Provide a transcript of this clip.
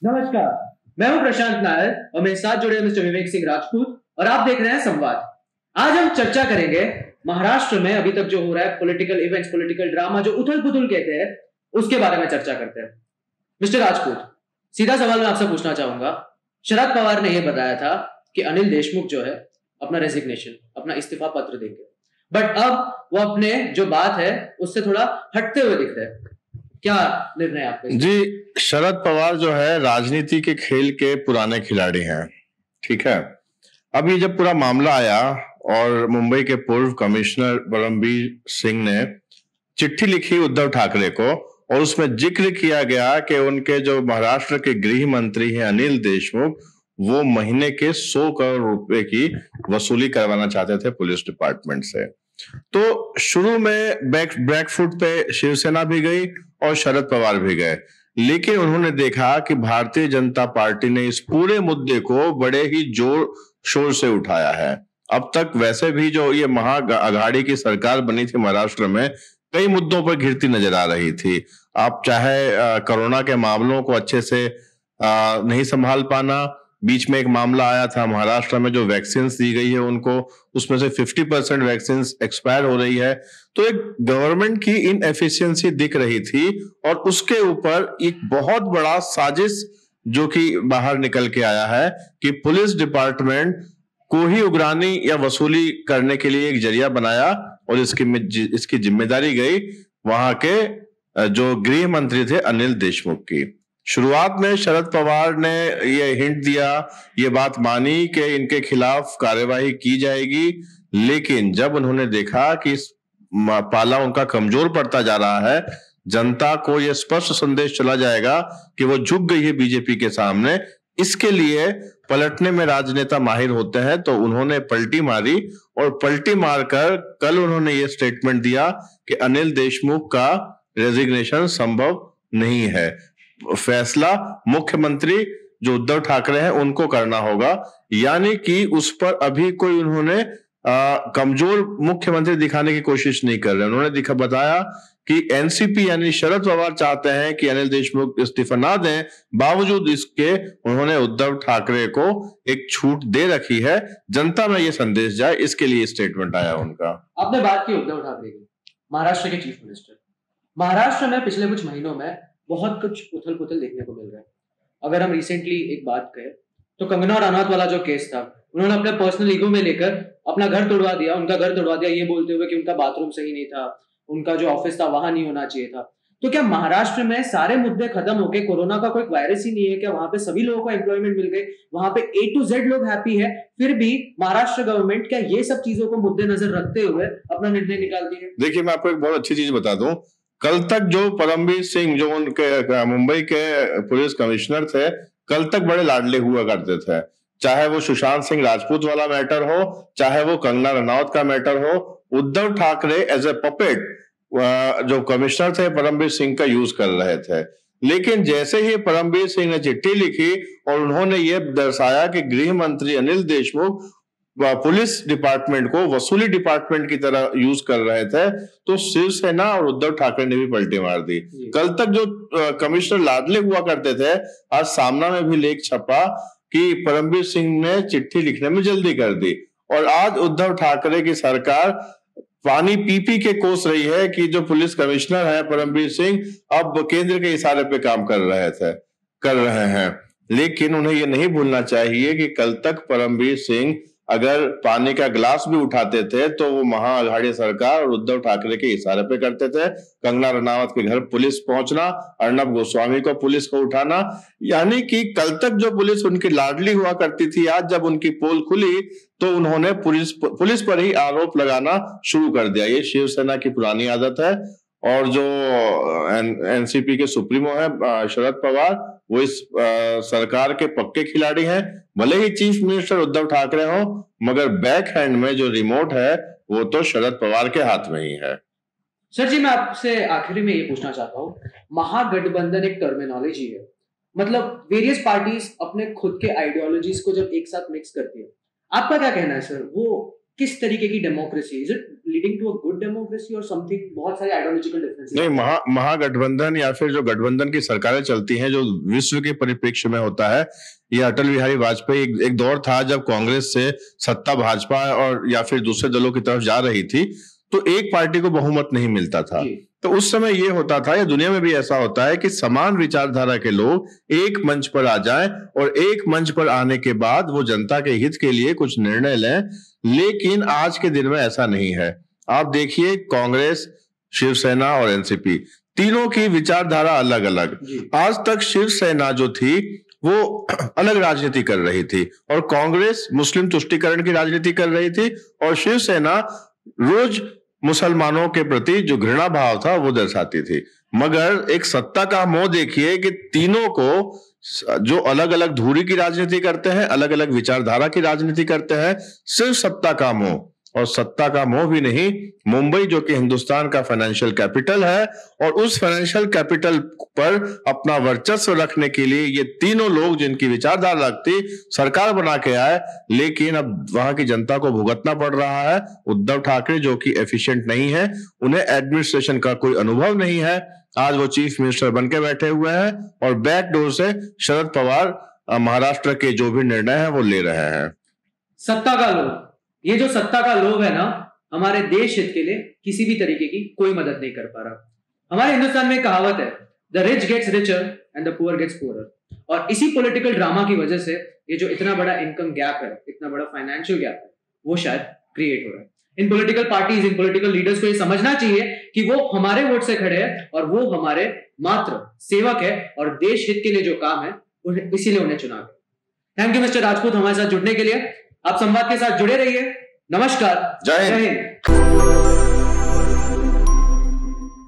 नमस्कार, मैं हूं प्रशांत नायर और मेरे साथ जुड़े मिस्टर विवेक सिंह राजपूत और आप देख रहे हैं संवाद। आज हम चर्चा करेंगे महाराष्ट्र में अभी तक जो हो रहा है पॉलिटिकल इवेंट्स, पॉलिटिकल ड्रामा जो उथल-पुथल कहते हैं, उसके बारे में चर्चा करते हैं। मिस्टर राजपूत, सीधा सवाल मैं आपसे पूछना चाहूंगा। शरद पवार ने यह बताया था कि अनिल देशमुख जो है अपना रेजिग्नेशन, अपना इस्तीफा पत्र देंगे, बट अब वो अपने जो बात है उससे थोड़ा हटते हुए दिख रहे हैं। क्या निर्णय आपका? जी, शरद पवार जो है राजनीति के खेल के पुराने खिलाड़ी हैं, ठीक है। अब ये जब पूरा मामला आया और मुंबई के पूर्व कमिश्नर परमबीर सिंह ने चिट्ठी लिखी उद्धव ठाकरे को और उसमें जिक्र किया गया कि उनके जो महाराष्ट्र के गृह मंत्री हैं अनिल देशमुख, वो महीने के 100 करोड़ रुपए की वसूली करवाना चाहते थे पुलिस डिपार्टमेंट से। तो शुरू में बैक फुट पे शिवसेना भी गई और शरद पवार भी गए, लेकिन उन्होंने देखा कि भारतीय जनता पार्टी ने इस पूरे मुद्दे को बड़े ही जोर शोर से उठाया है। अब तक वैसे भी जो ये महा अघाड़ी की सरकार बनी थी महाराष्ट्र में, कई मुद्दों पर घिरती नजर आ रही थी। आप चाहे कोरोना के मामलों को अच्छे से नहीं संभाल पाना, बीच में एक मामला आया था महाराष्ट्र में जो वैक्सीन दी गई है उनको, उसमें से 50% वैक्सीन एक्सपायर हो रही है। तो एक गवर्नमेंट की इनएफिशिएंसी दिख रही थी और उसके ऊपर एक बहुत बड़ा साजिश जो कि बाहर निकल के आया है कि पुलिस डिपार्टमेंट को ही उगरानी या वसूली करने के लिए एक जरिया बनाया और इसकी जिम्मेदारी गई वहां के जो गृह मंत्री थे अनिल देशमुख की। शुरुआत में शरद पवार ने ये हिंट दिया, ये बात मानी कि इनके खिलाफ कार्यवाही की जाएगी, लेकिन जब उन्होंने देखा कि पाला उनका कमजोर पड़ता जा रहा है, जनता को यह स्पष्ट संदेश चला जाएगा कि वो झुक गई है बीजेपी के सामने, इसके लिए पलटने में राजनेता माहिर होते हैं, तो उन्होंने पलटी मारी और पलटी मारकर कल उन्होंने ये स्टेटमेंट दिया कि अनिल देशमुख का रेजिग्नेशन संभव नहीं है। फैसला मुख्यमंत्री जो उद्धव ठाकरे हैं उनको करना होगा, यानी कि उस पर अभी कोई उन्होंने कमजोर मुख्यमंत्री दिखाने की कोशिश नहीं कर रहे। उन्होंने बताया कि एनसीपी यानी शरद पवार चाहते हैं कि अनिल देशमुख इस्तीफा ना दें, बावजूद इसके उन्होंने उद्धव ठाकरे को एक छूट दे रखी है। जनता में ये संदेश जाए, इसके लिए स्टेटमेंट आया उनका। आपने बात की उद्धव ठाकरे की, महाराष्ट्र के चीफ मिनिस्टर। महाराष्ट्र में पिछले कुछ महीनों में बहुत कुछ उथल पुथल देखने को मिल रहा है। अगर हम रिसेंटली एक बात करें तो कंगना रनौत वाला जो केस था, उन्होंने अपने पर्सनल ईगो में लेकर अपना घर तोड़वा दिया, उनका घर तोड़वा दिया, ये बोलते हुए कि उनका बाथरूम सही नहीं था, उनका जो ऑफिस था वहां नहीं होना चाहिए था। तो क्या महाराष्ट्र में सारे मुद्दे खत्म हो गए? कोरोना का कोई वायरस ही नहीं है क्या? वहां पे सभी लोगों को एम्प्लॉयमेंट मिल गए, वहां पे A to Z लोग हैप्पी है, फिर भी महाराष्ट्र गवर्नमेंट क्या ये सब चीजों को मुद्देनजर रखते हुए अपना निर्णय निकालती है? देखिए, मैं आपको एक बहुत अच्छी चीज बता दूं। कल तक जो परमबीर सिंह जो उनके मुंबई के पुलिस कमिश्नर थे, कल तक बड़े लाडले हुआ करते थे। चाहे वो सुशांत सिंह राजपूत वाला मैटर हो, चाहे वो कंगना रनौत का मैटर हो, Uddhav Thackeray as a puppet जो कमिश्नर थे परमबीर सिंह का यूज कर रहे थे। लेकिन जैसे ही परमबीर सिंह ने चिट्ठी लिखी और उन्होंने ये दर्शाया कि गृह मंत्री अनिल देशमुख पुलिस डिपार्टमेंट को वसूली डिपार्टमेंट की तरह यूज कर रहे थे, तो शिवसेना और उद्धव ठाकरे ने भी पलटी मार दी। कल तक जो कमिश्नर लाडले हुआ करते थे, आज सामना में भी लेख छपा कि परमबीर सिंह ने चिट्ठी लिखने में जल्दी कर दी और आज उद्धव ठाकरे की सरकार पानी पी पी के कोस रही है कि जो पुलिस कमिश्नर है परमबीर सिंह अब केंद्र के इशारे पे काम कर रहे हैं। लेकिन उन्हें यह नहीं भूलना चाहिए कि कल तक परमबीर सिंह अगर पानी का गिलास भी उठाते थे तो वो महाअघाड़ी सरकार और उद्धव ठाकरे के इशारे पे करते थे। कंगना रनावत के घर पुलिस पहुंचना, अर्नब गोस्वामी को पुलिस को उठाना, यानी कि कल तक जो पुलिस उनकी लाडली हुआ करती थी, आज जब उनकी पोल खुली तो उन्होंने पुलिस पर ही आरोप लगाना शुरू कर दिया। ये शिवसेना की पुरानी आदत है और जो एनसीपी के सुप्रीमो है शरद पवार, वो इस सरकार के पक्के खिलाड़ी हैं। भले ही चीफ मिनिस्टर उद्धव ठाकरे हो, मगर बैक हैंड में जो रिमोट है वो तो शरद पवार के हाथ में ही है। सर जी, मैं आपसे आखिरी में ये पूछना चाहता हूँ, महागठबंधन एक टर्मिनोलॉजी है, मतलब वेरियस पार्टीज अपने खुद के आइडियोलॉजीज को जब एक साथ मिक्स करती है, आपका क्या कहना है सर? वो किस तरीके की democracy, is it leading to a good democracy और समथिंग, बहुत सारे आइडियोलॉजिकल डिफरेंसेस? नहीं, महागठबंधन या फिर जो गठबंधन की सरकारें चलती हैं जो विश्व के परिप्रेक्ष्य में होता है, ये अटल बिहारी वाजपेयी एक दौर था जब कांग्रेस से सत्ता भाजपा और या फिर दूसरे दलों की तरफ जा रही थी तो एक पार्टी को बहुमत नहीं मिलता था। तो उस समय ये होता था, या दुनिया में भी ऐसा होता है कि समान विचारधारा के लोग एक मंच पर आ जाएं और एक मंच पर आने के बाद वो जनता के हित के लिए कुछ निर्णय लें। लेकिन आज के दिन में ऐसा नहीं है। आप देखिए, कांग्रेस, शिवसेना और एनसीपी तीनों की विचारधारा अलग अलग। आज तक शिवसेना जो थी वो अलग राजनीति कर रही थी और कांग्रेस मुस्लिम तुष्टीकरण की राजनीति कर रही थी और शिवसेना रोज मुसलमानों के प्रति जो घृणा भाव था वो दर्शाती थी। मगर एक सत्ता का मोह देखिए कि तीनों को जो अलग अलग धुरी की राजनीति करते हैं, अलग अलग विचारधारा की राजनीति करते हैं, सिर्फ सत्ता का मोह, और सत्ता का मोह भी नहीं, मुंबई जो कि हिंदुस्तान का फाइनेंशियल कैपिटल है और उस फाइनेंशियल कैपिटल पर अपना वर्चस्व रखने के लिए ये तीनों लोग जिनकी विचारधारा लगती सरकार बना के आए, लेकिन अब वहां की जनता को भुगतना पड़ रहा है। उद्धव ठाकरे जो कि एफिशिएंट नहीं है, उन्हें एडमिनिस्ट्रेशन का कोई अनुभव नहीं है, आज वो चीफ मिनिस्टर बन के बैठे हुए हैं और बैकडोर से शरद पवार महाराष्ट्र के जो भी निर्णय है वो ले रहे हैं। सत्ता का लोभ, ये जो सत्ता का लोभ है ना, हमारे देश हित के लिए किसी भी तरीके की कोई मदद नहीं कर पा रहा। हमारे हिंदुस्तान में कहावत है, the rich gets richer and the poor gets poorer, और इसी पॉलिटिकल ड्रामा की वजह से ये जो इतना बड़ा इनकम गैप है, इतना बड़ा फाइनेंशियल गैप है, वो शायद क्रिएट हो रहा है। इन पॉलिटिकल पार्टीज, इन पॉलिटिकल लीडर्स को ये समझना चाहिए कि वो हमारे वोट से खड़े हैं और वो हमारे मात्र सेवक है और देश हित के लिए जो काम है इसीलिए उन्हें चुना गया। थैंक यू मिस्टर राजपूत हमारे साथ जुड़ने के लिए। आप संवाद के साथ जुड़े रहिए। नमस्कार, जय हिंद।